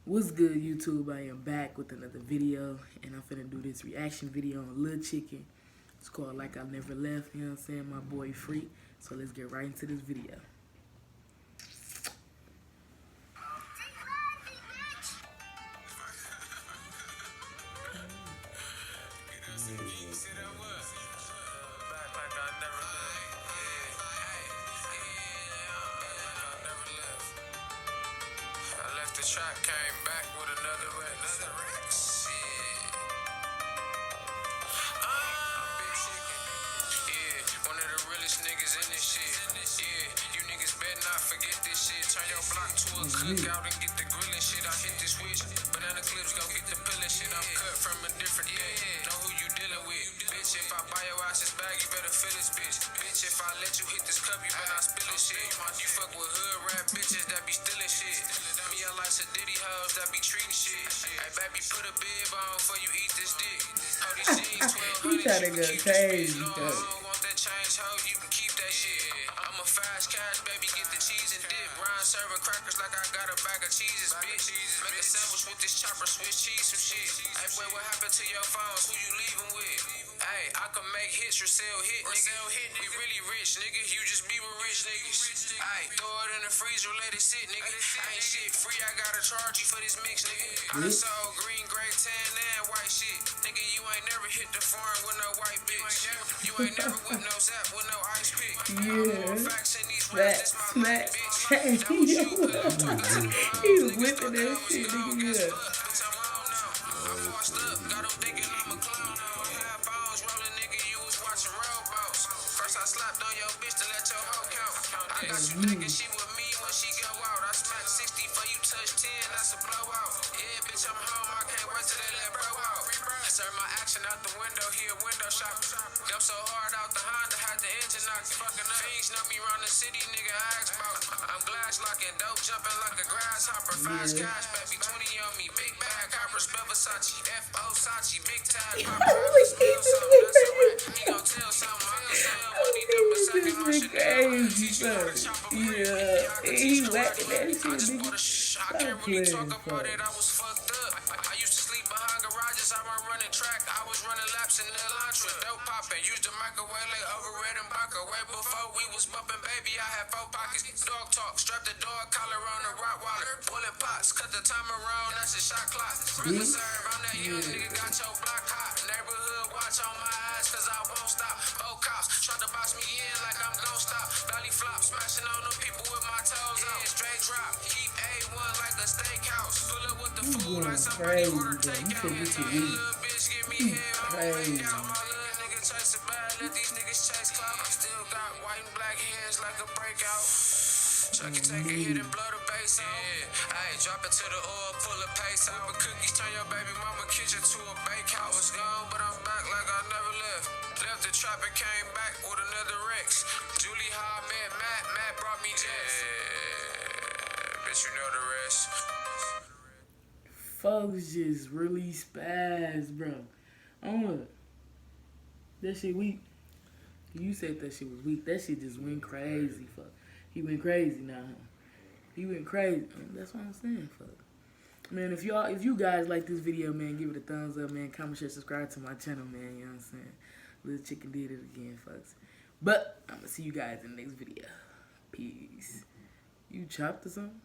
What's good, YouTube? I am back with another video, and I'm finna do this reaction video on Lil Chicken. It's called Like I Never Left, you know what I'm saying? My boy Free. So let's get right into this video. The track came back with another Rex. Big chicken. Yeah, one of the realest niggas in this shit. Yeah, you niggas better not forget this shit. Turn your block to a cookout and get the grilling shit. I hit this switch. Banana clips, go get the pillin' shit. I'm cut from a different day. Know who you dealing with. Bitch, if I buy your ass this bag, you better fill this bitch. Bitch, if I let you hit this cup, you better not spill this shit. You fuck with hood rap bitches that be stealing shit. Me, I like Sadiddy hoes that be treating shit. Hey, baby, put a bib on before you eat this dick. How these jeans, 1200, He tryna go crazy, no, I don't want that change, hoe, you can keep that shit. I'm a fast cash, baby, get the cheese and dip. Ryan serving crackers like I got a bag of cheeses, bitch. Make a sandwich with this chopper, Swiss cheese, some shit. Hey, boy, what happened to your phones? Who you leaving with? Hey, I can make hits, resell hit, nigga. We really rich, nigga. You just be with rich niggas. Hey, throw it in the freezer, let it sit, nigga. I ain't shit free, I gotta charge you for this mix, nigga. I sold green, gray, tan, and white shit. Nigga, you ain't never hit the farm with no white bitch. You ain't never with no zap with no ice pick. Yeah. Facts in these words, this my life, bitch. That He was you, but I'm talking to the was whipping that shit, nigga. Yeah. bitch, I'm on now. I forced up, got them thinking I'm a clown now. Had bones rolling, nigga, you was watching Robots. First I slapped on your bitch to let your hoe count. I got you thinking she with me when she go out. I smack 60 for you touch 10, that's a blowout. Yeah, bitch, I'm home, I can't wait till they let bro out. Serve my action out the window, here window shop. Jump so hard out the Honda, had the engine knocked. Fucking fiends know me round the city, nigga, ask about. I'm glass locking, dope jumping like a grasshopper. Fast cash, baby, 20 on me, big bag, copper, spell Versace, F.O. Sachi, big tag, popper. Spill something, that's a rat. He gon' tell something, I'll sell money, double second on Chanel. Yeah, he whacking that shit, I just nigga. bought a I can't really talk about it, I was fucked up. I used to sleep behind garages, I was running track. I was running laps in the Elantra, dope popping. Used the microwave like overrated and Baca. Way before we was bumping, baby, I had 4 pockets. Dog talk, strap the dog collar on the Rottweiler. Bullet pots, cut the timer around, that's a shot clock. Reserve, I'm that young nigga, got your block hot. Neighborhood watch on my ass, cause I won't stop. 4 cops, try to box me in like I'm gon' stop. Belly flop, smashing on them people with my toes out. Straight drop, keep A1 like a steakhouse. Pull up with the food like somebody order takeout. Little bitch, give me head, I'm way out. My little nigga chase a bag, let these niggas chase clout. I still got white and black hands like a breakout. Chucky take a hit and blow the bass on. Yeah, ayy, drop it to the oil, pull a pace out. With cookies, turn your baby mama kitchen to a bakehouse. Was gone, but I'm back like I never left. Left the trap and came back with another Rex. Julie how I met Matt brought me Jeff. Yeah, bitch, you know the rest. Folks just really spaz, bro. I don't know. That shit weak. You said that shit was weak. That shit just went crazy, fuck. He went crazy now. He went crazy. That's what I'm saying, fuck. Man, if you guys like this video, man, give it a thumbs up, man. Comment, share, subscribe to my channel, man. You know what I'm saying? Lil Chicken did it again, folks. But I'm gonna see you guys in the next video. Peace. You chopped or something?